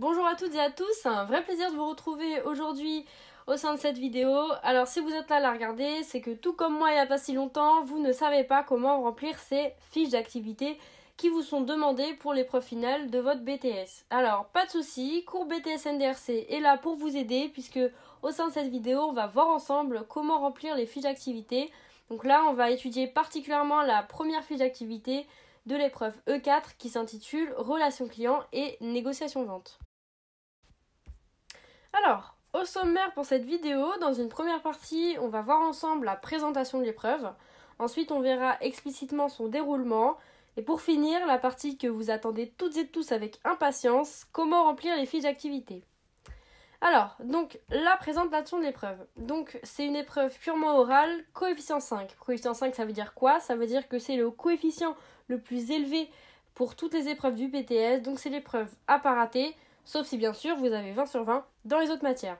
Bonjour à toutes et à tous, c'est un vrai plaisir de vous retrouver aujourd'hui au sein de cette vidéo. Alors si vous êtes là à la regarder, c'est que tout comme moi il n'y a pas si longtemps, vous ne savez pas comment remplir ces fiches d'activité qui vous sont demandées pour l'épreuve finale de votre BTS. Alors pas de souci, cours BTS NDRC est là pour vous aider puisque au sein de cette vidéo on va voir ensemble comment remplir les fiches d'activité. Donc là on va étudier particulièrement la première fiche d'activité de l'épreuve E4 qui s'intitule Relations clients et négociation vente. Alors, au sommaire pour cette vidéo, dans une première partie, on va voir ensemble la présentation de l'épreuve. Ensuite, on verra explicitement son déroulement. Et pour finir, la partie que vous attendez toutes et tous avec impatience, comment remplir les fiches d'activité. Alors, donc, la présentation de l'épreuve. Donc, c'est une épreuve purement orale, coefficient 5. Coefficient 5, ça veut dire quoi? Ça veut dire que c'est le coefficient le plus élevé pour toutes les épreuves du BTS. Donc, c'est l'épreuve à pas rater, sauf si bien sûr vous avez 20 sur 20 dans les autres matières.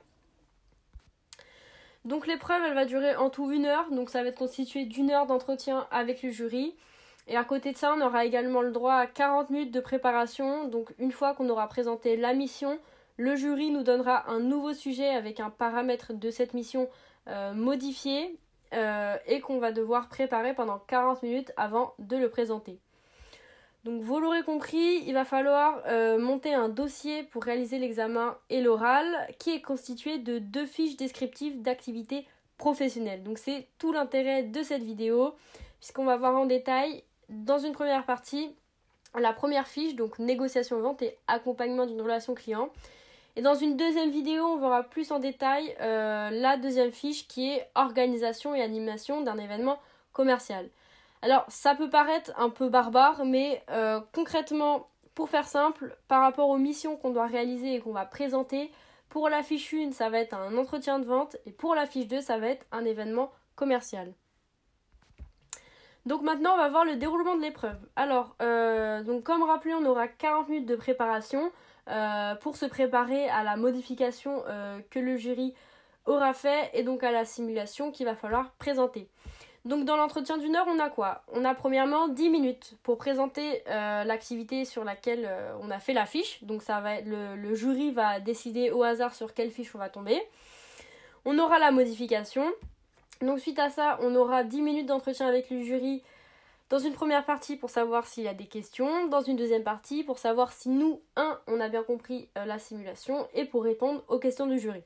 Donc, l'épreuve, elle va durer en tout 1 heure. Donc, ça va être constitué d'1 heure d'entretien avec le jury. Et à côté de ça, on aura également le droit à 40 minutes de préparation. Donc, une fois qu'on aura présenté la mission, le jury nous donnera un nouveau sujet avec un paramètre de cette mission modifié et qu'on va devoir préparer pendant 40 minutes avant de le présenter. Donc vous l'aurez compris, il va falloir monter un dossier pour réaliser l'examen et l'oral qui est constitué de 2 fiches descriptives d'activités professionnelles. Donc c'est tout l'intérêt de cette vidéo puisqu'on va voir en détail dans une première partie la première fiche, donc négociation vente et accompagnement d'une relation client. Et dans une deuxième vidéo, on verra plus en détail la deuxième fiche qui est organisation et animation d'un événement commercial. Alors, ça peut paraître un peu barbare, mais concrètement, pour faire simple, par rapport aux missions qu'on doit réaliser et qu'on va présenter, pour la fiche 1, ça va être un entretien de vente et pour la fiche 2, ça va être un événement commercial. Donc maintenant, on va voir le déroulement de l'épreuve. Alors, donc comme rappelé, on aura 40 minutes de préparation pour se préparer à la modification que le jury aura fait et donc à la simulation qu'il va falloir présenter. Donc dans l'entretien d'1 heure, on a quoi? On a premièrement 10 minutes pour présenter l'activité sur laquelle on a fait la fiche. Donc ça va être le jury va décider au hasard sur quelle fiche on va tomber. On aura la modification. Donc suite à ça, on aura 10 minutes d'entretien avec le jury dans une première partie pour savoir s'il y a des questions, dans une deuxième partie pour savoir si nous, on a bien compris la simulation et pour répondre aux questions du jury.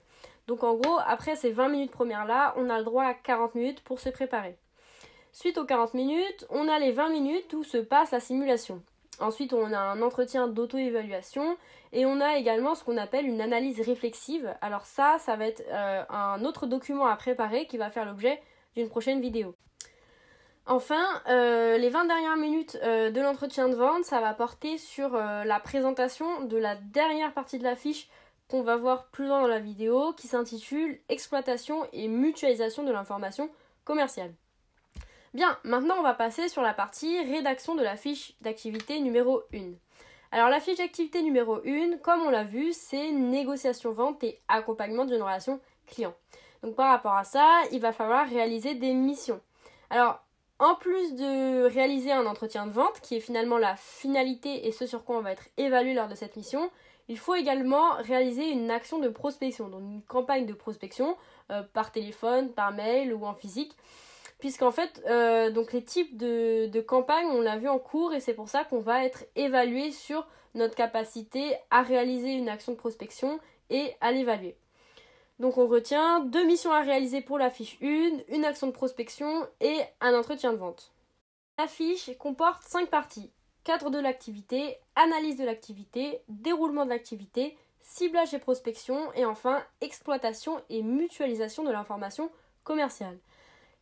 Donc en gros, après ces 20 minutes premières là, on a le droit à 40 minutes pour se préparer. Suite aux 40 minutes, on a les 20 minutes où se passe la simulation. Ensuite, on a un entretien d'auto-évaluation et on a également ce qu'on appelle une analyse réflexive. Alors ça va être un autre document à préparer qui va faire l'objet d'une prochaine vidéo. Enfin, les 20 dernières minutes de l'entretien de vente, ça va porter sur la présentation de la dernière partie de la fiche qu'on va voir plus loin dans la vidéo qui s'intitule « Exploitation et mutualisation de l'information commerciale ». Bien, maintenant on va passer sur la partie rédaction de la fiche d'activité numéro 1. Alors la fiche d'activité numéro 1, comme on l'a vu, c'est négociation vente et accompagnement d'une relation client. Donc par rapport à ça, il va falloir réaliser des missions. Alors en plus de réaliser un entretien de vente, qui est finalement la finalité et ce sur quoi on va être évalué lors de cette mission, il faut également réaliser une action de prospection, donc une campagne de prospection par téléphone, par mail ou en physique. Puisqu'en fait, donc les types de campagnes, on l'a vu en cours et c'est pour ça qu'on va être évalué sur notre capacité à réaliser une action de prospection et à l'évaluer. Donc on retient 2 missions à réaliser pour la fiche 1, une action de prospection et un entretien de vente. La fiche comporte 5 parties. Cadre de l'activité, analyse de l'activité, déroulement de l'activité, ciblage et prospection et enfin exploitation et mutualisation de l'information commerciale.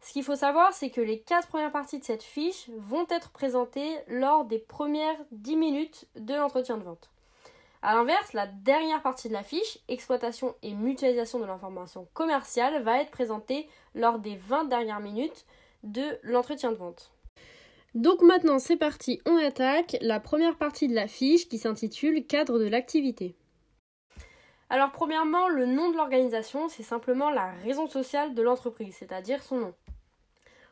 Ce qu'il faut savoir, c'est que les 4 premières parties de cette fiche vont être présentées lors des premières 10 minutes de l'entretien de vente. A l'inverse, la dernière partie de la fiche, exploitation et mutualisation de l'information commerciale, va être présentée lors des 20 dernières minutes de l'entretien de vente. Donc maintenant, c'est parti, on attaque la première partie de la fiche qui s'intitule « Cadre de l'activité ». Alors premièrement, le nom de l'organisation, c'est simplement la raison sociale de l'entreprise, c'est-à-dire son nom.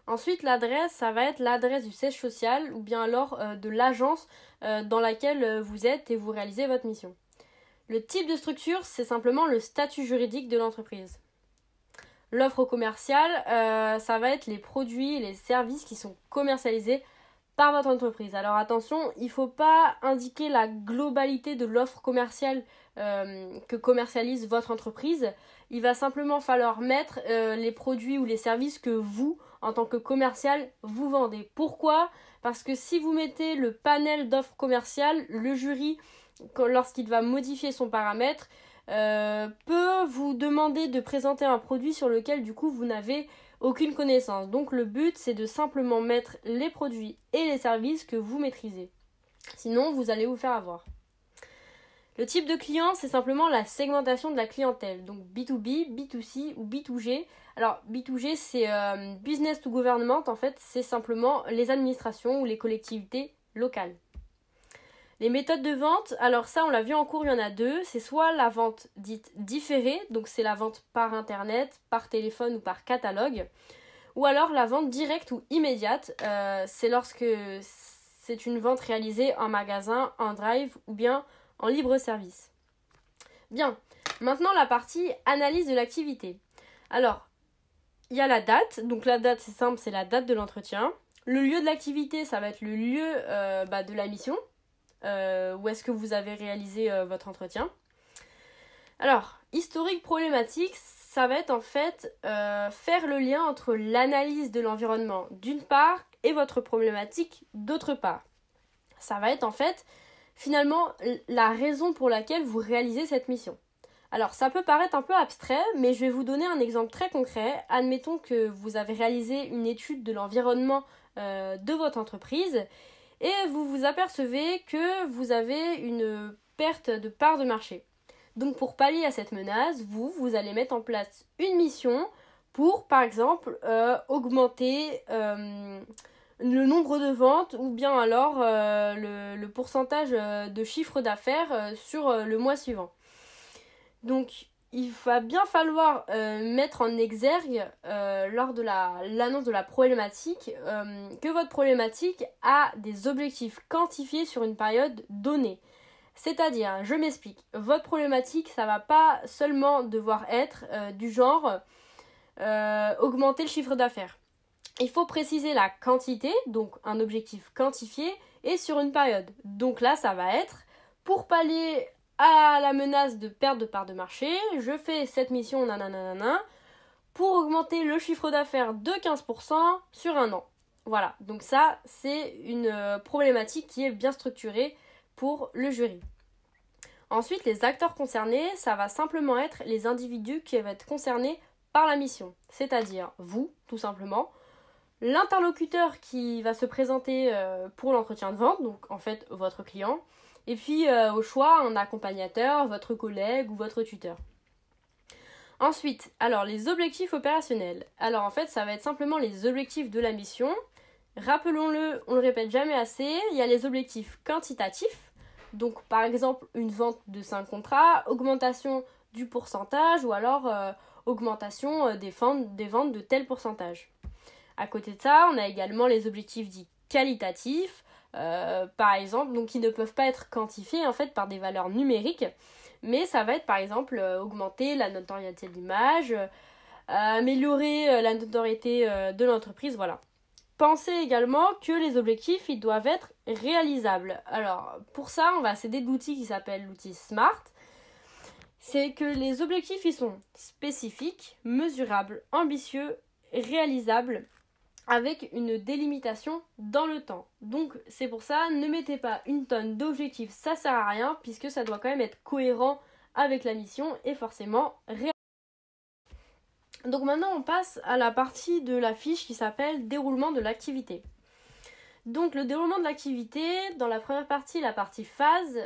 Ensuite, l'adresse, ça va être l'adresse du siège social ou bien alors de l'agence dans laquelle vous êtes et vous réalisez votre mission. Le type de structure, c'est simplement le statut juridique de l'entreprise. L'offre commerciale, ça va être les produits et les services qui sont commercialisés par votre entreprise. Alors attention, il ne faut pas indiquer la globalité de l'offre commerciale que commercialise votre entreprise. Il va simplement falloir mettre les produits ou les services que vous, en tant que commercial, vous vendez. Pourquoi ? Parce que si vous mettez le panel d'offres commerciales, le jury, lorsqu'il va modifier son paramètre, peut vous demander de présenter un produit sur lequel du coup vous n'avez aucune connaissance. Donc le but c'est de simplement mettre les produits et les services que vous maîtrisez. Sinon vous allez vous faire avoir. Le type de client c'est simplement la segmentation de la clientèle. Donc B2B, B2C ou B2G. Alors B2G c'est business to government, en fait c'est simplement les administrations ou les collectivités locales. Les méthodes de vente, alors ça on l'a vu en cours, il y en a deux. C'est soit la vente dite différée, donc c'est la vente par internet, par téléphone ou par catalogue. Ou alors la vente directe ou immédiate, c'est lorsque c'est une vente réalisée en magasin, en drive ou bien en libre service. Bien, maintenant la partie analyse de l'activité. Alors, il y a la date, donc la date c'est simple, c'est la date de l'entretien. Le lieu de l'activité, ça va être le lieu de la mission. Où est-ce que vous avez réalisé votre entretien. Alors, historique problématique, ça va être en fait faire le lien entre l'analyse de l'environnement d'une part et votre problématique d'autre part. Ça va être en fait finalement la raison pour laquelle vous réalisez cette mission. Alors ça peut paraître un peu abstrait, mais je vais vous donner un exemple très concret. Admettons que vous avez réalisé une étude de l'environnement de votre entreprise et vous vous apercevez que vous avez une perte de part de marché. Donc pour pallier à cette menace, vous allez mettre en place une mission pour, par exemple, augmenter le nombre de ventes ou bien alors le pourcentage de chiffre d'affaires sur le mois suivant. Donc il va bien falloir mettre en exergue lors de l'annonce de la problématique que votre problématique a des objectifs quantifiés sur une période donnée. C'est-à-dire, je m'explique, votre problématique, ça va pas seulement devoir être du genre augmenter le chiffre d'affaires. Il faut préciser la quantité, donc un objectif quantifié, et sur une période. Donc là, ça va être pour pallier à la menace de perte de part de marché, je fais cette mission nanana pour augmenter le chiffre d'affaires de 15% sur un an. Voilà, donc ça c'est une problématique qui est bien structurée pour le jury. Ensuite, les acteurs concernés, ça va simplement être les individus qui vont être concernés par la mission, c'est-à-dire vous, tout simplement, l'interlocuteur qui va se présenter pour l'entretien de vente, donc en fait votre client, et puis au choix un accompagnateur, votre collègue ou votre tuteur. Ensuite, alors les objectifs opérationnels. Alors en fait ça va être simplement les objectifs de la mission. Rappelons-le, on le répète jamais assez, il y a les objectifs quantitatifs. Donc par exemple une vente de 5 contrats, augmentation du pourcentage ou alors augmentation des ventes de tel pourcentage. À côté de ça, on a également les objectifs dits qualitatifs. Par exemple, donc qui ne peuvent pas être quantifiés en fait par des valeurs numériques, mais ça va être par exemple augmenter la notoriété de l'image, améliorer la notoriété de l'entreprise, voilà. Pensez également que les objectifs ils doivent être réalisables. Alors pour ça, on va s'aider d'outils qui s'appellent l'outil SMART. C'est que les objectifs ils sont spécifiques, mesurables, ambitieux, réalisables, avec une délimitation dans le temps. Donc c'est pour ça, ne mettez pas une tonne d'objectifs, ça sert à rien, puisque ça doit quand même être cohérent avec la mission et forcément réel. Donc maintenant on passe à la partie de la fiche qui s'appelle déroulement de l'activité. Donc le déroulement de l'activité, dans la première partie, la partie phase,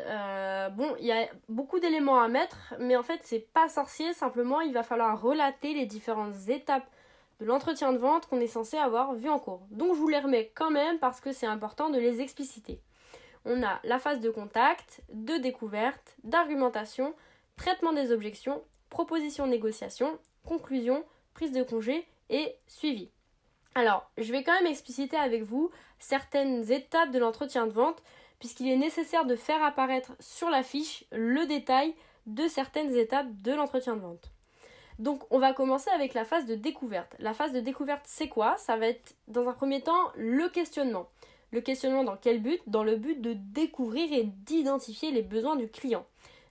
il y a beaucoup d'éléments à mettre, mais en fait c'est pas sorcier, simplement il va falloir relater les différentes étapes de l'entretien de vente qu'on est censé avoir vu en cours. Donc je vous les remets quand même parce que c'est important de les expliciter. On a la phase de contact, de découverte, d'argumentation, traitement des objections, proposition négociation, conclusion, prise de congé et suivi. Alors, je vais quand même expliciter avec vous certaines étapes de l'entretien de vente puisqu'il est nécessaire de faire apparaître sur la fiche le détail de certaines étapes de l'entretien de vente. Donc on va commencer avec la phase de découverte. La phase de découverte, c'est quoi? Ça va être dans un premier temps le questionnement. Le questionnement dans quel but? Dans le but de découvrir et d'identifier les besoins du client.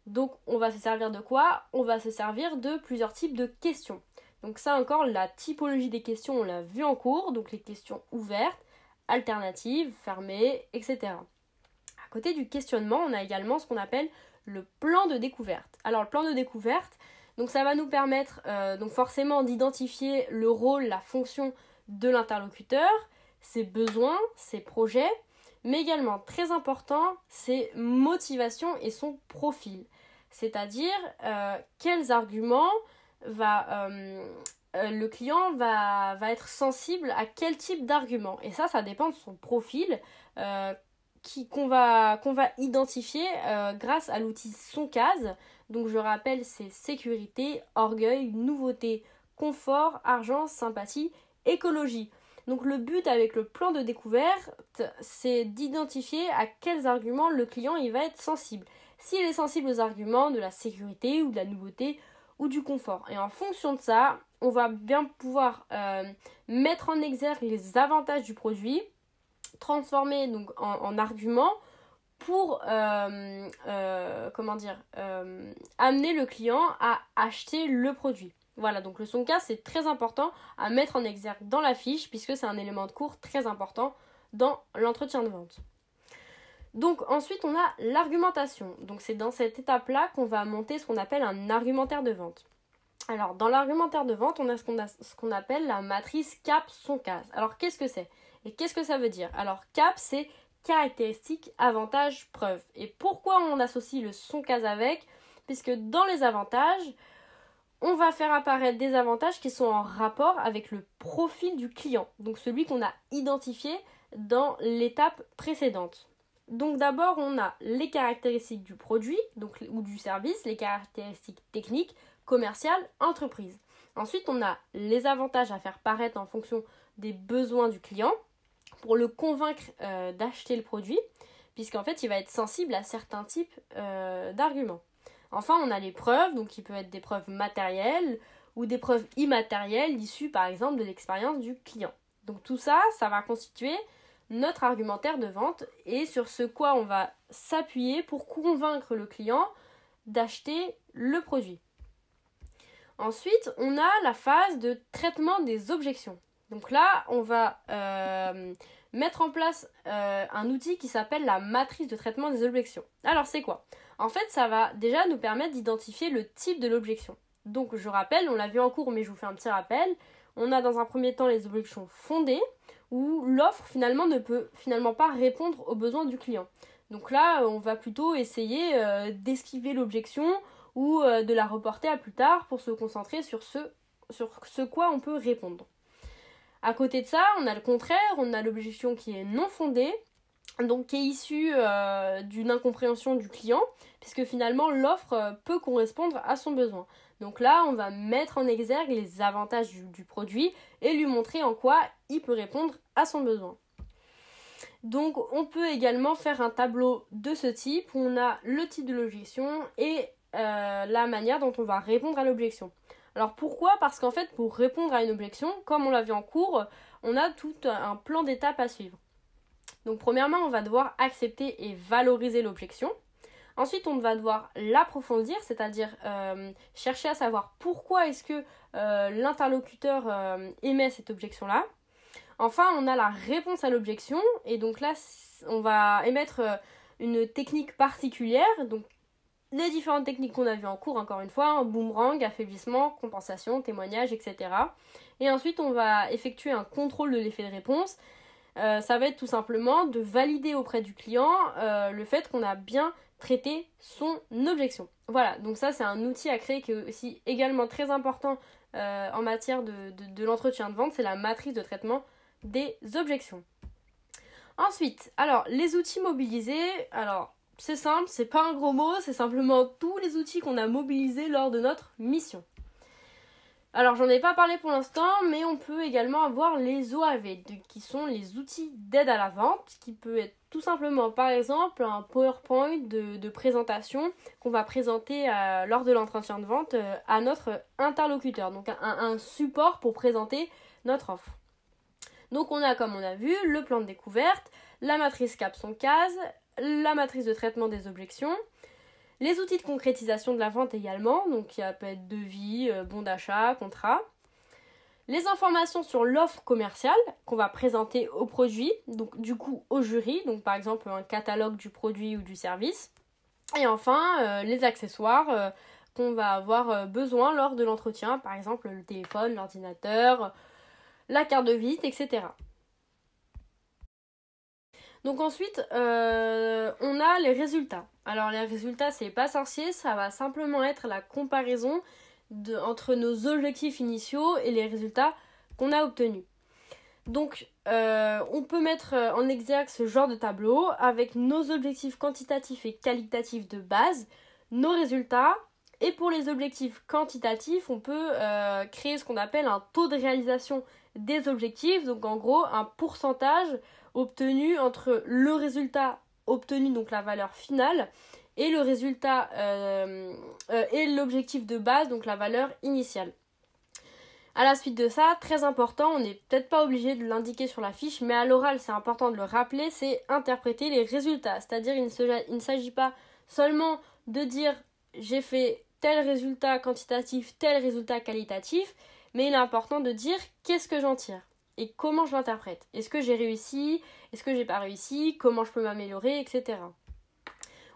Donc on va se servir de quoi? On va se servir de plusieurs types de questions. Donc ça encore, la typologie des questions, on l'a vu en cours, donc les questions ouvertes, alternatives, fermées, etc. À côté du questionnement, on a également ce qu'on appelle le plan de découverte. Alors le plan de découverte, donc ça va nous permettre donc forcément d'identifier le rôle, la fonction de l'interlocuteur, ses besoins, ses projets, mais également très important, ses motivations et son profil. C'est-à-dire quels arguments le client va être sensible à quel type d'argument. Et ça dépend de son profil qu'on va identifier grâce à l'outil Soncase. Donc je rappelle, c'est sécurité, orgueil, nouveauté, confort, argent, sympathie, écologie. Donc le but avec le plan de découverte, c'est d'identifier à quels arguments le client il va être sensible. S'il est sensible aux arguments de la sécurité ou de la nouveauté ou du confort. Et en fonction de ça, on va bien pouvoir mettre en exergue les avantages du produit, transformer donc en arguments pour amener le client à acheter le produit. Voilà, donc le Soncase, c'est très important à mettre en exergue dans la fiche puisque c'est un élément de cours très important dans l'entretien de vente. Donc ensuite, on a l'argumentation. Donc c'est dans cette étape-là qu'on va monter ce qu'on appelle un argumentaire de vente. Alors dans l'argumentaire de vente, on a ce qu'on appelle la matrice CAP-Soncase. Alors qu'est-ce que c'est? Et qu'est-ce que ça veut dire? Alors CAP, c'est caractéristiques, avantages, preuves. Et pourquoi on associe le Soncase avec? Puisque dans les avantages, on va faire apparaître des avantages qui sont en rapport avec le profil du client, donc celui qu'on a identifié dans l'étape précédente. Donc d'abord, on a les caractéristiques du produit ou du service, les caractéristiques techniques, commerciales, entreprise. Ensuite, on a les avantages à faire paraître en fonction des besoins du client pour le convaincre d'acheter le produit, puisqu'en fait, il va être sensible à certains types d'arguments. Enfin, on a les preuves, donc qui peuvent être des preuves matérielles ou des preuves immatérielles issues par exemple de l'expérience du client. Donc tout ça, ça va constituer notre argumentaire de vente et sur ce quoi on va s'appuyer pour convaincre le client d'acheter le produit. Ensuite, on a la phase de traitement des objections. Donc là, on va mettre en place un outil qui s'appelle la matrice de traitement des objections. Alors c'est quoi? En fait, ça va déjà nous permettre d'identifier le type de l'objection. Donc je rappelle, on l'a vu en cours, mais je vous fais un petit rappel. On a dans un premier temps les objections fondées, où l'offre finalement ne peut pas répondre aux besoins du client. Donc là, on va plutôt essayer d'esquiver l'objection ou de la reporter à plus tard pour se concentrer sur ce quoi on peut répondre. À côté de ça, on a le contraire, on a l'objection qui est non fondée, donc qui est issue d'une incompréhension du client, puisque finalement l'offre peut correspondre à son besoin. Donc là, on va mettre en exergue les avantages du produit et lui montrer en quoi il peut répondre à son besoin. Donc on peut également faire un tableau de ce type où on a le type de l'objection et la manière dont on va répondre à l'objection. Alors pourquoi? Parce qu'en fait, pour répondre à une objection, comme on l'a vu en cours, on a tout un plan d'étapes à suivre. Donc premièrement, on va devoir accepter et valoriser l'objection. Ensuite, on va devoir l'approfondir, c'est-à-dire chercher à savoir pourquoi est-ce que l'interlocuteur émet cette objection-là. Enfin, on a la réponse à l'objection, et donc là, on va émettre une technique particulière, donc les différentes techniques qu'on a vues en cours, encore une fois, boomerang, affaiblissement, compensation, témoignage, etc. Et ensuite, on va effectuer un contrôle de l'effet de réponse. Ça va être tout simplement de valider auprès du client le fait qu'on a bien traité son objection. Voilà, donc ça c'est un outil à créer qui est aussi également très important en matière de l'entretien de vente, c'est la matrice de traitement des objections. Ensuite, alors les outils mobilisés, alors c'est simple, c'est pas un gros mot, c'est simplement tous les outils qu'on a mobilisés lors de notre mission. Alors, j'en ai pas parlé pour l'instant, mais on peut également avoir les OAV, qui sont les outils d'aide à la vente, qui peut être tout simplement, par exemple, un PowerPoint de présentation qu'on va présenter lors de l'entretien de vente à notre interlocuteur. Donc, un support pour présenter notre offre. Donc, on a, comme on a vu, le plan de découverte, la matrice capson-case, la matrice de traitement des objections, les outils de concrétisation de la vente également, donc il peut être devis, bon d'achat, contrat. Les informations sur l'offre commerciale qu'on va présenter au produit, donc du coup au jury, donc par exemple un catalogue du produit ou du service. Et enfin, les accessoires qu'on va avoir besoin lors de l'entretien, par exemple le téléphone, l'ordinateur, la carte de visite, etc. Donc ensuite, on a les résultats. Alors les résultats, c'est pas sorcier, ça va simplement être la comparaison entre nos objectifs initiaux et les résultats qu'on a obtenus. Donc on peut mettre en exergue ce genre de tableau avec nos objectifs quantitatifs et qualitatifs de base, nos résultats, et pour les objectifs quantitatifs, on peut créer ce qu'on appelle un taux de réalisation des objectifs, donc en gros un pourcentage obtenu entre le résultat obtenu, donc la valeur finale, et le résultat et l'objectif de base, donc la valeur initiale. À la suite de ça, très important, on n'est peut-être pas obligé de l'indiquer sur la fiche, mais à l'oral c'est important de le rappeler, c'est interpréter les résultats. C'est-à-dire il ne s'agit pas seulement de dire j'ai fait tel résultat quantitatif, tel résultat qualitatif, mais il est important de dire qu'est-ce que j'en tire et comment je l'interprète. Est-ce que j'ai réussi? Est-ce que j'ai pas réussi? Comment je peux m'améliorer, etc.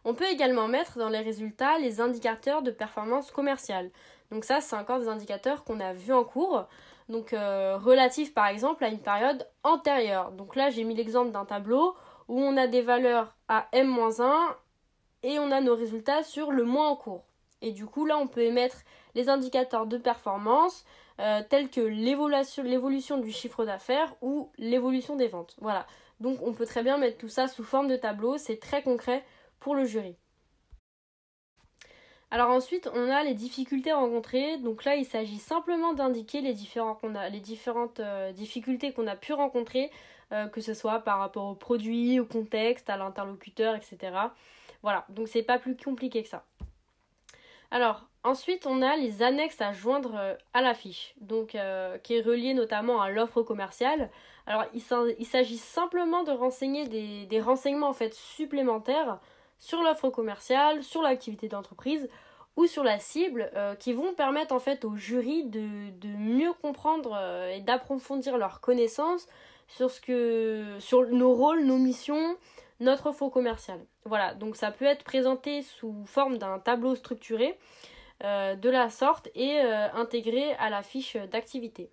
On peut également mettre dans les résultats les indicateurs de performance commerciale. Donc ça, c'est encore des indicateurs qu'on a vus en cours, donc relatifs par exemple à une période antérieure. Donc là, j'ai mis l'exemple d'un tableau où on a des valeurs à M-1 et on a nos résultats sur le mois en cours. Et du coup, là, on peut émettre les indicateurs de performance tels que l'évolution du chiffre d'affaires ou l'évolution des ventes. Voilà. Donc, on peut très bien mettre tout ça sous forme de tableau. C'est très concret pour le jury. Alors ensuite, on a les difficultés rencontrées. Donc là, il s'agit simplement d'indiquer les différentes difficultés qu'on a pu rencontrer, que ce soit par rapport au produit, au contexte, à l'interlocuteur, etc. Voilà, donc c'est pas plus compliqué que ça. Alors, ensuite, on a les annexes à joindre à la fiche, donc qui est reliée notamment à l'offre commerciale. Alors, il s'agit simplement de renseigner des renseignements en fait supplémentaires sur l'offre commerciale, sur l'activité d'entreprise ou sur la cible qui vont permettre en fait au jury de mieux comprendre et d'approfondir leurs connaissances sur nos rôles, nos missions, notre offre commerciale. Voilà, donc ça peut être présenté sous forme d'un tableau structuré de la sorte et intégré à la fiche d'activité.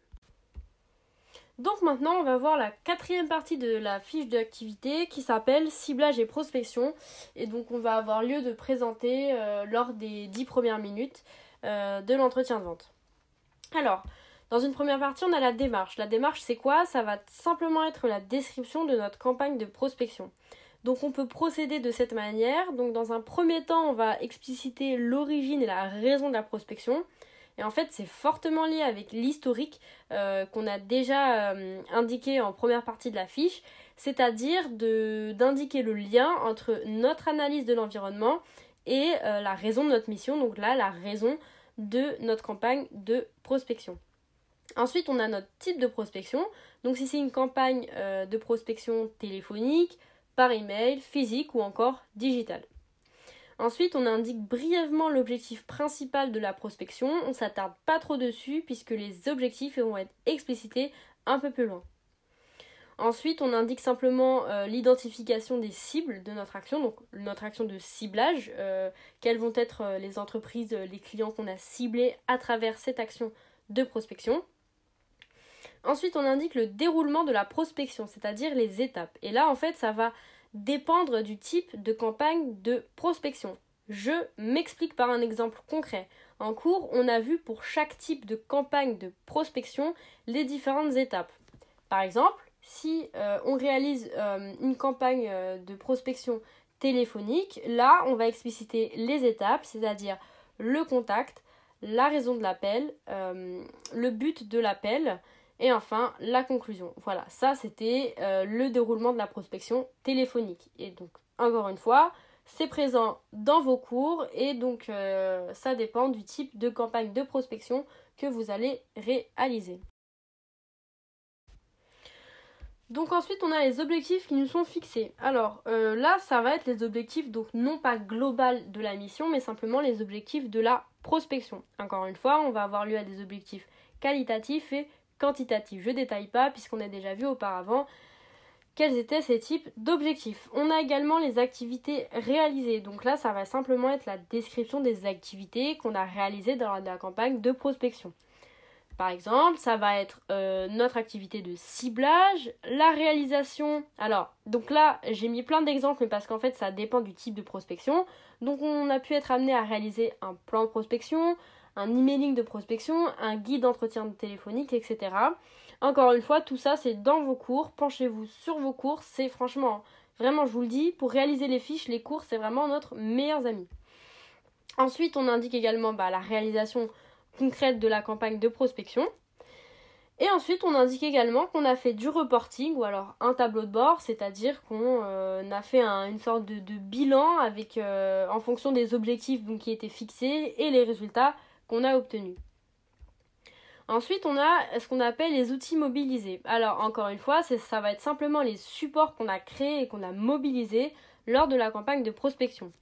Donc maintenant, on va voir la quatrième partie de la fiche d'activité qui s'appelle ciblage et prospection. Et donc on va avoir lieu de présenter lors des 10 premières minutes de l'entretien de vente. Alors, dans une première partie, on a la démarche. La démarche, c'est quoi? Ça va simplement être la description de notre campagne de prospection. Donc on peut procéder de cette manière. Donc dans un premier temps, on va expliciter l'origine et la raison de la prospection. Et en fait, c'est fortement lié avec l'historique qu'on a déjà indiqué en première partie de la fiche, c'est-à-dire d'indiquer le lien entre notre analyse de l'environnement et la raison de notre mission, donc là, la raison de notre campagne de prospection. Ensuite, on a notre type de prospection. Donc si c'est une campagne de prospection téléphonique, par email, physique ou encore digital. Ensuite, on indique brièvement l'objectif principal de la prospection. On ne s'attarde pas trop dessus puisque les objectifs vont être explicités un peu plus loin. Ensuite, on indique simplement l'identification des cibles de notre action, donc notre action de ciblage, quelles vont être les entreprises, les clients qu'on a ciblés à travers cette action de prospection. Ensuite, on indique le déroulement de la prospection, c'est-à-dire les étapes. Et là, en fait, ça va dépendre du type de campagne de prospection. Je m'explique par un exemple concret. En cours, on a vu pour chaque type de campagne de prospection les différentes étapes. Par exemple, si on réalise une campagne de prospection téléphonique, là, on va expliciter les étapes, c'est-à-dire le contact, la raison de l'appel, le but de l'appel et enfin la conclusion. Voilà, ça c'était le déroulement de la prospection téléphonique. Et donc, encore une fois, c'est présent dans vos cours et donc ça dépend du type de campagne de prospection que vous allez réaliser. Donc ensuite on a les objectifs qui nous sont fixés. Alors là ça va être les objectifs donc non pas global de la mission mais simplement les objectifs de la prospection. Encore une fois on va avoir lieu à des objectifs qualitatifs et quantitatifs. Je ne détaille pas puisqu'on a déjà vu auparavant quels étaient ces types d'objectifs. On a également les activités réalisées. Donc là ça va simplement être la description des activités qu'on a réalisées dans la campagne de prospection. Par exemple, ça va être notre activité de ciblage, la réalisation. Alors, donc là, j'ai mis plein d'exemples, mais parce qu'en fait, ça dépend du type de prospection. Donc, on a pu être amené à réaliser un plan de prospection, un emailing de prospection, un guide d'entretien téléphonique, etc. Encore une fois, tout ça, c'est dans vos cours. Penchez-vous sur vos cours. C'est franchement, vraiment, je vous le dis, pour réaliser les fiches, les cours, c'est vraiment notre meilleur ami. Ensuite, on indique également la réalisation concrète de la campagne de prospection. Et ensuite, on indique également qu'on a fait du reporting ou alors un tableau de bord, c'est-à-dire qu'on a fait une sorte de bilan avec, en fonction des objectifs donc, qui étaient fixés et les résultats qu'on a obtenus. Ensuite, on a ce qu'on appelle les outils mobilisés. Alors, encore une fois, ça va être simplement les supports qu'on a créés et qu'on a mobilisés lors de la campagne de prospection.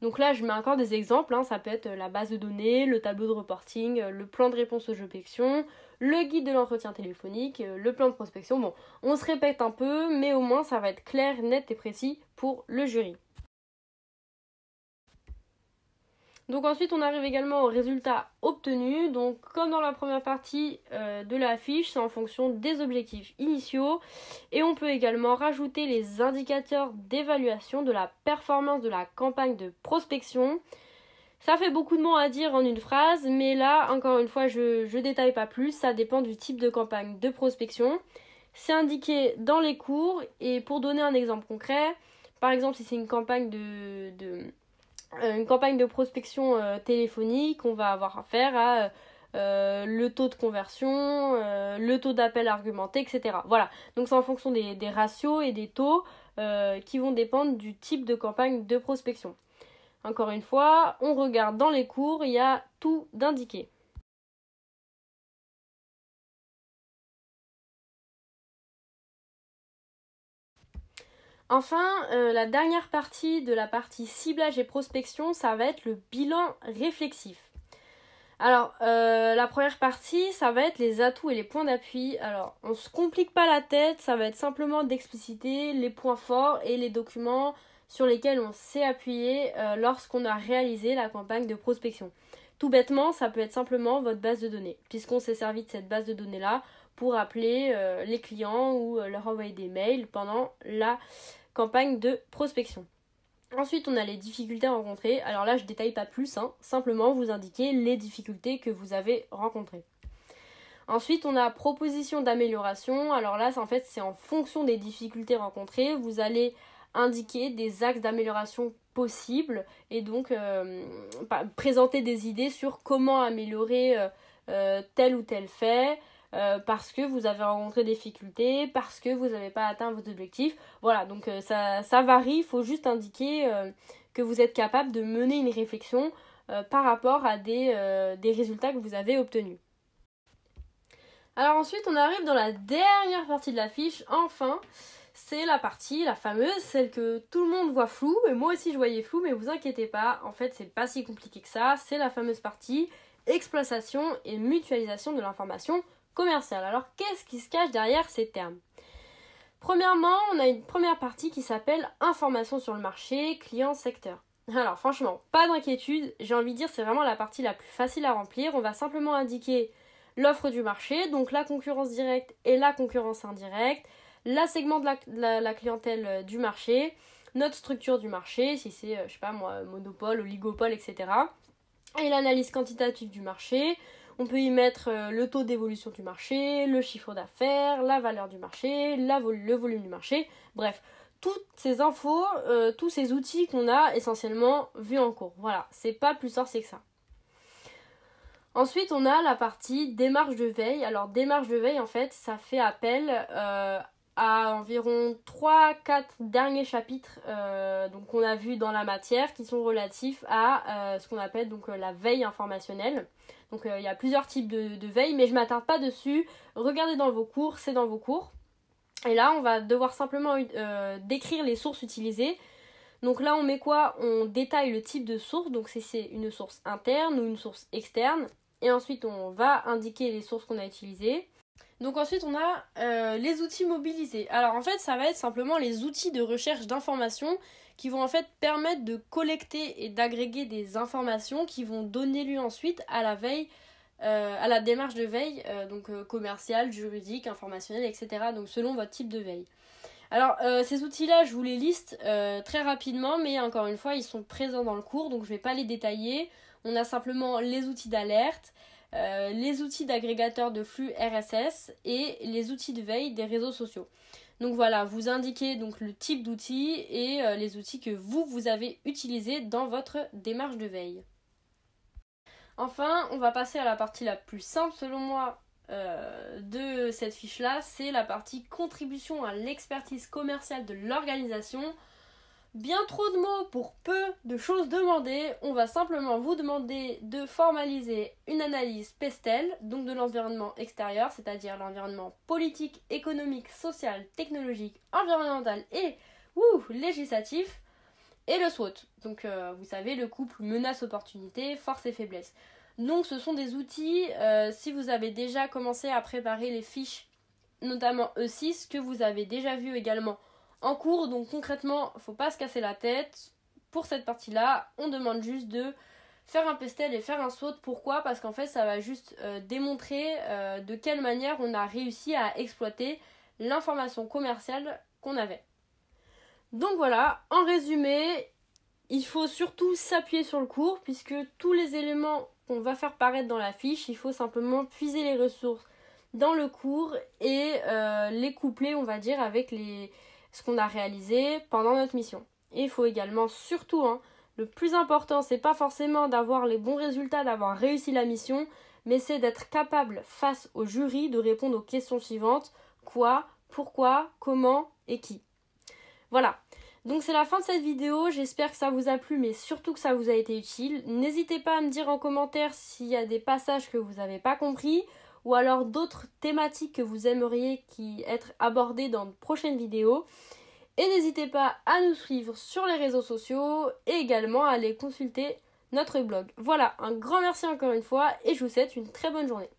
Donc là, je mets encore des exemples, ça peut être la base de données, le tableau de reporting, le plan de réponse aux objections, le guide de l'entretien téléphonique, le plan de prospection. Bon, on se répète un peu, mais au moins ça va être clair, net et précis pour le jury. Donc ensuite, on arrive également aux résultats obtenus. Donc comme dans la première partie de la fiche, c'est en fonction des objectifs initiaux. Et on peut également rajouter les indicateurs d'évaluation de la performance de la campagne de prospection. Ça fait beaucoup de mots à dire en une phrase, mais là, encore une fois, je détaille pas plus. Ça dépend du type de campagne de prospection. C'est indiqué dans les cours. Et pour donner un exemple concret, par exemple, si c'est une campagne une campagne de prospection téléphonique, on va avoir affaire à le taux de conversion, le taux d'appel argumenté, etc. Voilà, donc c'est en fonction des ratios et des taux qui vont dépendre du type de campagne de prospection. Encore une fois, on regarde dans les cours, il y a tout d'indiqué. Enfin, la dernière partie de la partie ciblage et prospection, ça va être le bilan réflexif. Alors, la première partie, ça va être les atouts et les points d'appui. Alors, on ne se complique pas la tête, ça va être simplement d'expliciter les points forts et les documents sur lesquels on s'est appuyé lorsqu'on a réalisé la campagne de prospection. Tout bêtement, ça peut être simplement votre base de données, puisqu'on s'est servi de cette base de données-là pour appeler les clients ou leur envoyer des mails pendant la campagne de prospection. Ensuite, on a les difficultés rencontrées. Alors là, je ne détaille pas plus, simplement vous indiquer les difficultés que vous avez rencontrées. Ensuite, on a proposition d'amélioration. Alors là, c'est en fonction des difficultés rencontrées. Vous allez indiquer des axes d'amélioration possibles et donc présenter des idées sur comment améliorer tel ou tel fait. Parce que vous avez rencontré des difficultés, parce que vous n'avez pas atteint vos objectifs. Voilà, donc ça varie, il faut juste indiquer que vous êtes capable de mener une réflexion par rapport à des résultats que vous avez obtenus. Alors ensuite, on arrive dans la dernière partie de la fiche, enfin, c'est la fameuse, celle que tout le monde voit flou, et moi aussi je voyais flou, mais vous inquiétez pas, en fait c'est pas si compliqué que ça, c'est la fameuse partie exploitation et mutualisation de l'information commerciale. Alors qu'est-ce qui se cache derrière ces termes ? Premièrement, on a une première partie qui s'appelle information sur le marché, client, secteur. Alors franchement, pas d'inquiétude, j'ai envie de dire c'est vraiment la partie la plus facile à remplir. On va simplement indiquer l'offre du marché, donc la concurrence directe et la concurrence indirecte, la segment de la clientèle du marché, notre structure du marché, si c'est, je sais pas moi, monopole, oligopole, etc. Et l'analyse quantitative du marché. On peut y mettre le taux d'évolution du marché, le chiffre d'affaires, la valeur du marché, le volume du marché. Bref, toutes ces infos, tous ces outils qu'on a essentiellement vus en cours. Voilà, c'est pas plus sorcier que ça. Ensuite, on a la partie démarche de veille. Alors, démarche de veille, en fait, ça fait appel à environ 3-4 derniers chapitres donc qu'on a vus dans la matière qui sont relatifs à ce qu'on appelle donc la veille informationnelle. Donc, il y a plusieurs types de veille, mais je ne m'attarde pas dessus. Regardez dans vos cours, c'est dans vos cours. Et là, on va devoir simplement décrire les sources utilisées. Donc là, on met quoi? On détaille le type de source, donc si c'est une source interne ou une source externe. Et ensuite, on va indiquer les sources qu'on a utilisées. Donc ensuite, on a les outils mobilisés. Alors en fait, ça va être simplement les outils de recherche d'informations qui vont en fait permettre de collecter et d'agréger des informations qui vont donner lieu ensuite à la veille, à la démarche de veille, commerciale, juridique, informationnelle, etc. Donc selon votre type de veille. Alors ces outils-là, je vous les liste très rapidement, mais encore une fois, ils sont présents dans le cours, donc je ne vais pas les détailler. On a simplement les outils d'alerte, les outils d'agrégateur de flux RSS et les outils de veille des réseaux sociaux. Donc voilà, vous indiquez donc le type d'outils et les outils que vous avez utilisés dans votre démarche de veille. Enfin, on va passer à la partie la plus simple selon moi de cette fiche-là, c'est la partie contribution à l'expertise commerciale de l'organisation. Bien trop de mots pour peu de choses demandées. On va simplement vous demander de formaliser une analyse PESTEL, donc de l'environnement extérieur, c'est-à-dire l'environnement politique, économique, social, technologique, environnemental et législatif, et le SWOT. Donc vous savez, le couple menace-opportunité, force et faiblesse. Donc ce sont des outils, si vous avez déjà commencé à préparer les fiches, notamment E6, que vous avez déjà vu également en cours, donc concrètement, il ne faut pas se casser la tête. Pour cette partie-là, on demande juste de faire un pestel et faire un SWOT. Pourquoi? Parce qu'en fait, ça va juste démontrer de quelle manière on a réussi à exploiter l'information commerciale qu'on avait. Donc voilà, en résumé, il faut surtout s'appuyer sur le cours, puisque tous les éléments qu'on va faire paraître dans la fiche, il faut simplement puiser les ressources dans le cours et les coupler, on va dire, avec ce qu'on a réalisé pendant notre mission. Et il faut également, surtout, le plus important, c'est pas forcément d'avoir les bons résultats, d'avoir réussi la mission, mais c'est d'être capable, face au jury, de répondre aux questions suivantes. Quoi, pourquoi, comment et qui. Voilà. Donc c'est la fin de cette vidéo, j'espère que ça vous a plu, mais surtout que ça vous a été utile. N'hésitez pas à me dire en commentaire s'il y a des passages que vous n'avez pas compris, ou alors d'autres thématiques que vous aimeriez être abordées dans de prochaines vidéos. Et n'hésitez pas à nous suivre sur les réseaux sociaux et également à aller consulter notre blog. Voilà, un grand merci encore une fois et je vous souhaite une très bonne journée.